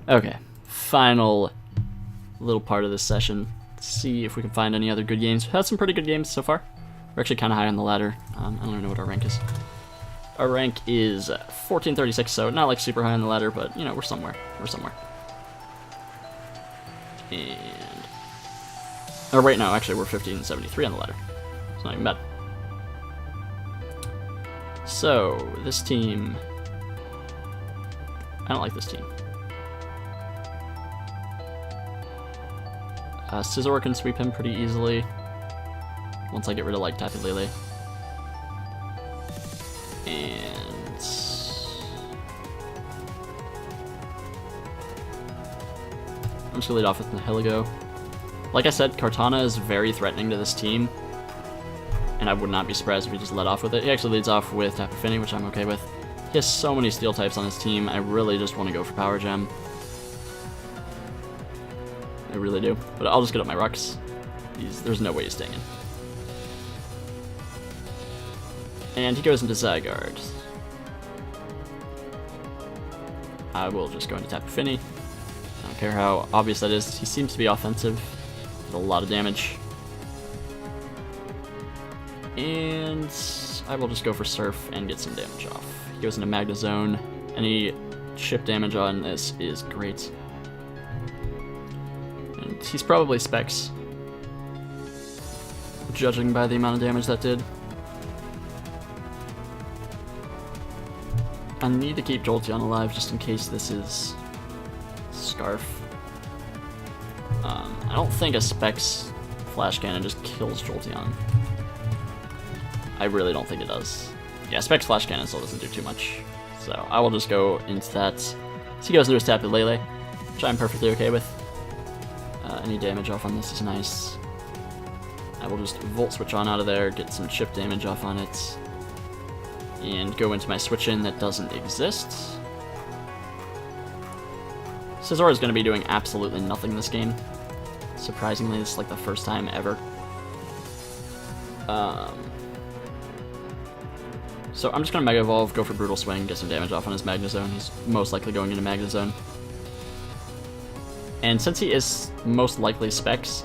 Okay, final little part of this session. Let's see if we can find any other good games. We've had some pretty good games so far. We're actually kind of high on the ladder. I don't even know what our rank is. Our rank is 1436, so not like super high on the ladder, but you know, we're somewhere. We're somewhere. And... oh wait, no, actually we're 1573 on the ladder. It's not even bad. So, this team... I don't like this team. Scizor can sweep him pretty easily once I get rid of like Tapu, Lele. And I'm just gonna lead off with Nihilego. Like I said, Kartana is very threatening to this team, and I would not be surprised if he just let off with it. He actually leads off with Tapu Fini, which I'm okay with. He has so many steel types on his team, I really just want to go for Power Gem. I really do. But I'll just get up my Rux. There's no way he's staying in. And he goes into Zygarde. I will just go into Tapu Fini. I don't care how obvious that is. He seems to be offensive with a lot of damage. And I will just go for Surf and get some damage off. He goes into Magnezone. Any chip damage on this is great. And he's probably Specs, judging by the amount of damage that did. I need to keep Jolteon alive just in case this is Scarf. I don't think a Specs Flash Cannon just kills Jolteon. I really don't think it does. Yeah, Specs Flash Cannon still doesn't do too much. So I will just go into that. So he goes into his Tapu Lele, which I'm perfectly okay with. Any damage off on this is nice. I will just Volt Switch on out of there, get some chip damage off on it, and go into my switch-in that doesn't exist. Scizor is going to be doing absolutely nothing this game. Surprisingly, this is like the first time ever. So I'm just going to Mega Evolve, go for Brutal Swing, get some damage off on his Magnezone. He's most likely going into Magnezone. And since he is most likely Specs,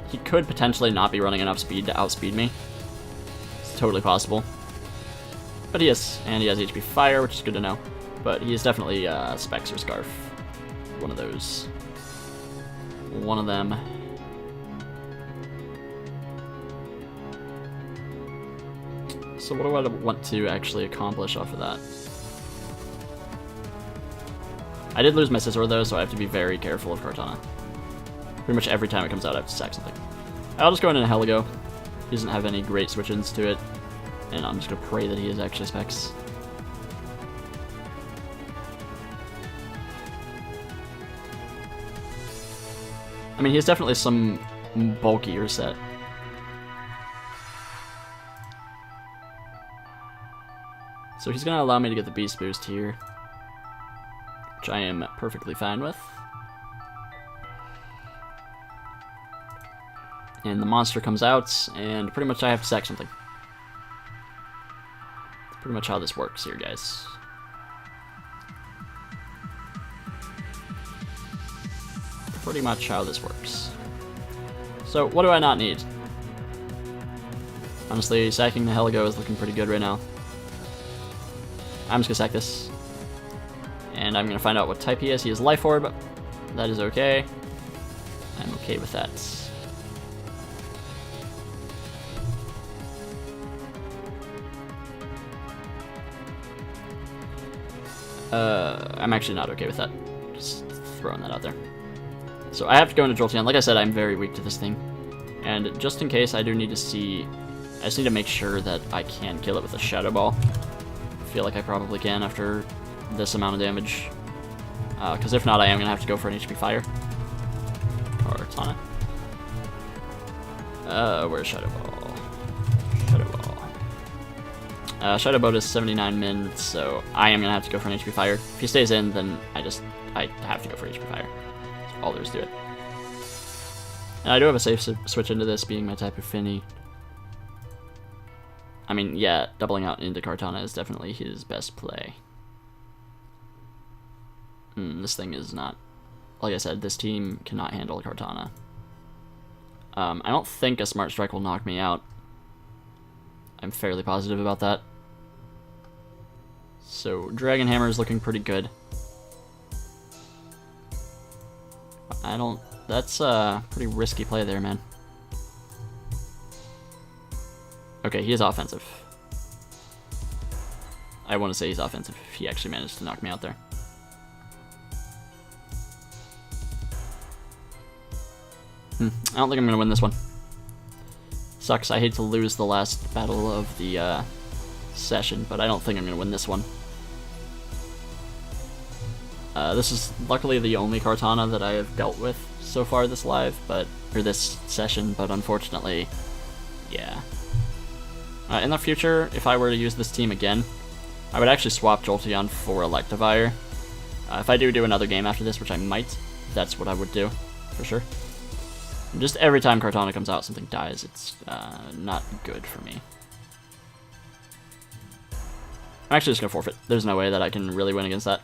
he could potentially not be running enough speed to outspeed me. It's totally possible. But he is, and he has HP Fire, which is good to know. But he is definitely Specs or Scarf. One of those. One of them. So what do I want to actually accomplish off of that? I did lose my Scizor though, so I have to be very careful of Kartana. Pretty much every time it comes out I have to sack something. I'll just go into Nihilego. He doesn't have any great switch-ins to it. And I'm just going to pray that he is actually Specs. I mean, he has definitely some bulkier set. So he's going to allow me to get the Beast Boost here, which I am perfectly fine with. And the monster comes out, and pretty much I have to sack something. That's pretty much how this works here, guys. Pretty much how this works. So, what do I not need? Honestly, sacking the Nihilego is looking pretty good right now. I'm just gonna sack this. And I'm gonna find out what type he is. He is Life Orb. That is okay. I'm okay with that. I'm actually not okay with that. Just throwing that out there. So I have to go into Jolteon. Like I said, I'm very weak to this thing. And just in case I do need to see... I just need to make sure that I can kill it with a Shadow Ball. I feel like I probably can after this amount of damage. Because if not, I am going to have to go for an HP Fire. Or Tonic. Where's Shadow Ball? Shadow Ball. Shadow Boat is 79 min, so I am going to have to go for an HP Fire. If he stays in, then I have to go for HP Fire. That's all there is to it. And I do have a safe switch into this, being my Tapu Fini. I mean, yeah, doubling out into Kartana is definitely his best play. This thing is not like I said, this team cannot handle a Kartana. I don't think a Smart Strike will knock me out. I'm fairly positive about that. So Dragon Hammer is looking pretty good. That's a pretty risky play there, man. Okay, he is offensive. I want to say he's offensive if he actually managed to knock me out there. I don't think I'm going to win this one. Sucks, I hate to lose the last battle of the session, but I don't think I'm going to win this one. This is luckily the only Kartana that I have dealt with so far this live, or this session, but unfortunately, yeah. In the future, if I were to use this team again, I would actually swap Jolteon for Electivire. If I do another game after this, which I might, that's what I would do, for sure. And just every time Kartana comes out, something dies. It's not good for me. I'm actually just going to forfeit. There's no way that I can really win against that.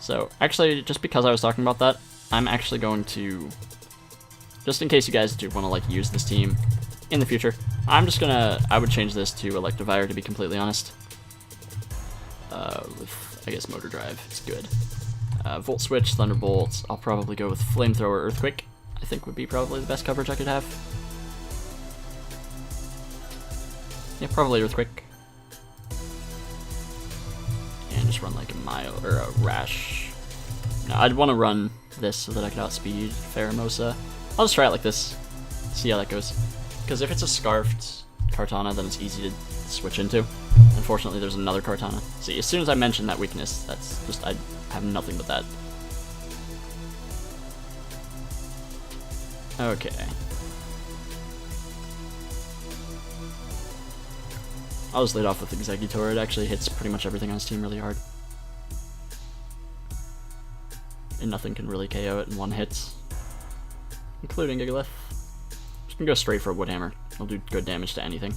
So, actually, just because I was talking about that, I'm actually going to, just in case you guys do want to, like, use this team in the future, I'm just gonna, I would change this to Electivire, to be completely honest. With, I guess, Motor Drive is good. Volt Switch, Thunderbolt, I'll probably go with Flamethrower, Earthquake, I think would be probably the best coverage I could have. Yeah, probably Earthquake. And just run like a Mile, or a Rash. No, I'd want to run this so that I could outspeed Pheromosa. I'll just try it like this, see how that goes. Because if it's a Scarfed Kartana, then it's easy to switch into. Unfortunately, there's another Kartana. See, as soon as I mention that weakness, that's just, I have nothing but that. Okay. I'll just lead off with Exeggutor. It actually hits pretty much everything on his team really hard. And nothing can really KO it in one hit. Including Gigalith. Just gonna go straight for a Wood Hammer. It'll do good damage to anything.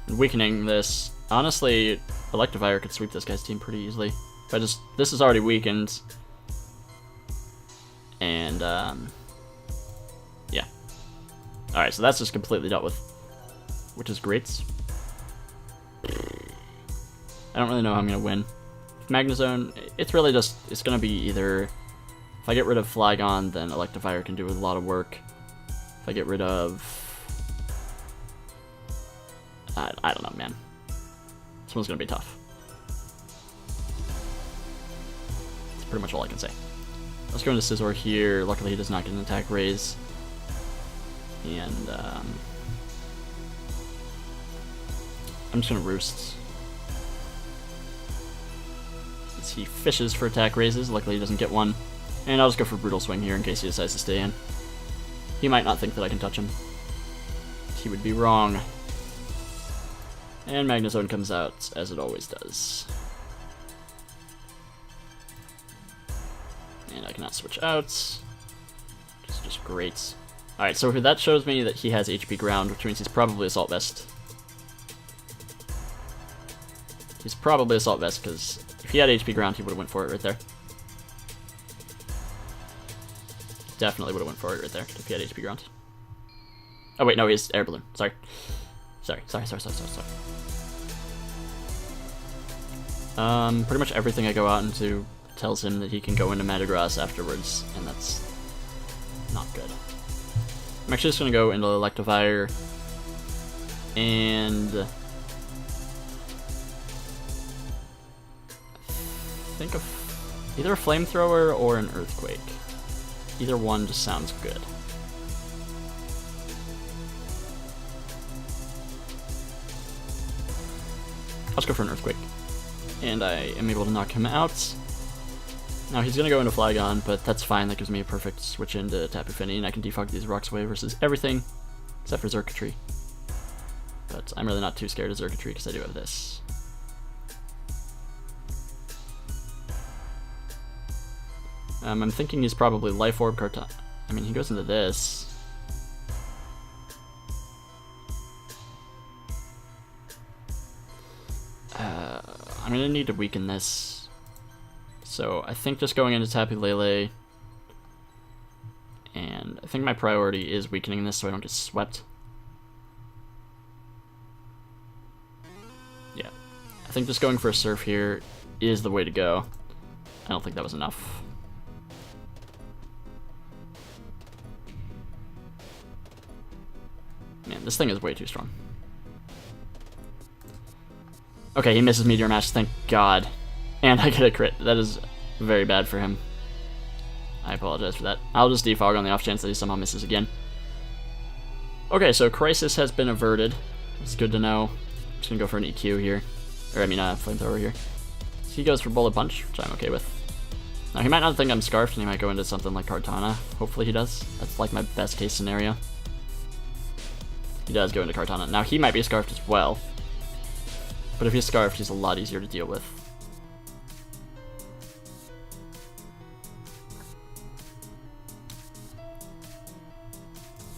And weakening this, honestly, Electivire could sweep this guy's team pretty easily. If I just, this is already weakened. And, yeah. Alright, so that's just completely dealt with, which is great. I don't really know how I'm gonna win. Magnezone, it's really just, it's gonna be either, if I get rid of Flygon, then Electivire can do a lot of work. If I get rid of, I don't know, man. This one's gonna be tough. That's pretty much all I can say. Let's go into Scizor here. Luckily he does not get an attack raise. And, I'm just gonna Roost. He fishes for attack raises, luckily he doesn't get one. And I'll just go for Brutal Swing here in case he decides to stay in. He might not think that I can touch him. He would be wrong. And Magnezone comes out, as it always does. And I cannot switch out. Just great. Alright, so that shows me that he has HP Ground, which means he's probably Assault Vest. He's probably Assault Vest, because if he had HP Ground, he would have went for it right there. Definitely would have went for it right there, if he had HP Ground. Oh wait, no, he has Air Balloon. Sorry. Sorry. Pretty much everything I go out into tells him that he can go into Metagross afterwards, and that's not good. I'm actually just going to go into Electivire, and think of either a Flamethrower or an Earthquake. Either one just sounds good. Let's go for an Earthquake. And I am able to knock him out. Now he's going to go into Flygon, but that's fine. That gives me a perfect switch into Tapu Fini, and I can defog these rocks away versus everything except for Xurkitree. But I'm really not too scared of Xurkitree because I do have this. I'm thinking he's probably Life Orb Kartana. I mean, he goes into this. I'm I'm going to need to weaken this. So I think just going into Tapu Lele, and I think my priority is weakening this so I don't get swept. Yeah, I think just going for a Surf here is the way to go. I don't think that was enough. Man, this thing is way too strong. Okay, he misses Meteor Mash, thank God. And I get a crit. That is very bad for him. I apologize for that. I'll just defog on the off chance that he somehow misses again. Okay, so Crisis has been averted. It's good to know. I'm just gonna go for an EQ here. Or, I mean, Flamethrower here. He goes for Bullet Punch, which I'm okay with. Now, he might not think I'm Scarfed, and he might go into something like Kartana. Hopefully he does. That's like my best case scenario. He does go into Kartana. Now, he might be Scarfed as well. But if he's Scarfed, he's a lot easier to deal with.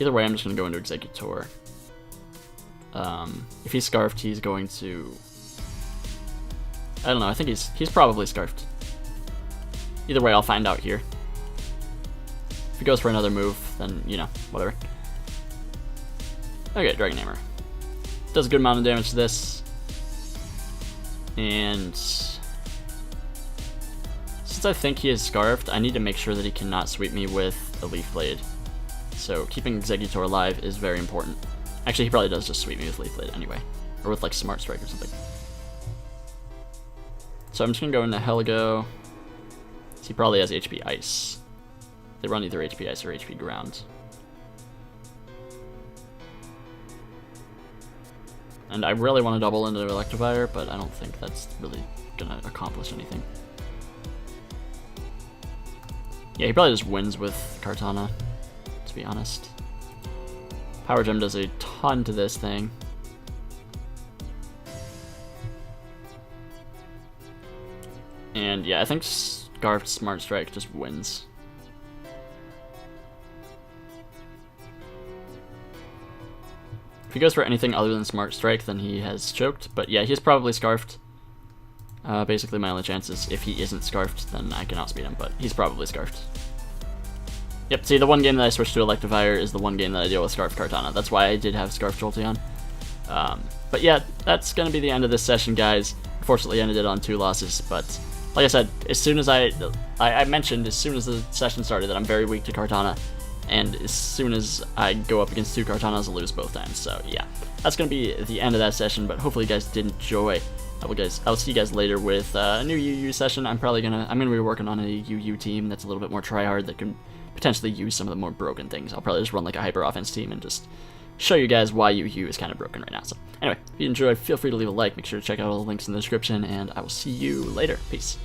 Either way, I'm just going to go into Executor. If he's Scarfed, he's going to... I don't know, I think he's probably Scarfed. Either way, I'll find out here. If he goes for another move, then, you know, whatever. Okay, Dragon Hammer. Does a good amount of damage to this. And... since I think he is Scarfed, I need to make sure that he cannot sweep me with a Leaf Blade. So keeping Executor alive is very important. Actually, he probably does just sweep me with Leaf Blade anyway. Or with, like, Smart Strike or something. So I'm just going to go into Heligo. He probably has HP Ice. They run either HP Ice or HP Ground. And I really want to double into Electivire, but I don't think that's really going to accomplish anything. Yeah, he probably just wins with Kartana, to be honest. Power Gem does a ton to this thing. And yeah, I think Scarfed Smart Strike just wins. If he goes for anything other than Smart Strike, then he has choked. But yeah, he's probably Scarfed. Basically, my only chance is if he isn't Scarfed, then I can outspeed him, but he's probably Scarfed. Yep, see, the one game that I switched to Electivire is the one game that I deal with Scarfed Kartana. That's why I did have Scarfed Jolteon. But yeah, that's going to be the end of this session, guys. Unfortunately, I ended it on 2 losses, but like I said, as soon as I mentioned as soon as the session started that I'm very weak to Kartana, and as soon as I go up against 2 Kartanas, I lose both times. So yeah, that's going to be the end of that session, but hopefully you guys did enjoy. I'll see you guys later with a new UU session. I'm gonna be working on a UU team that's a little bit more tryhard that can potentially use some of the more broken things. I'll probably just run like a hyper offense team and just show you guys why UU is kind of broken right now. So anyway, if you enjoyed, feel free to leave a like. Make sure to check out all the links in the description, and I will see you later. Peace.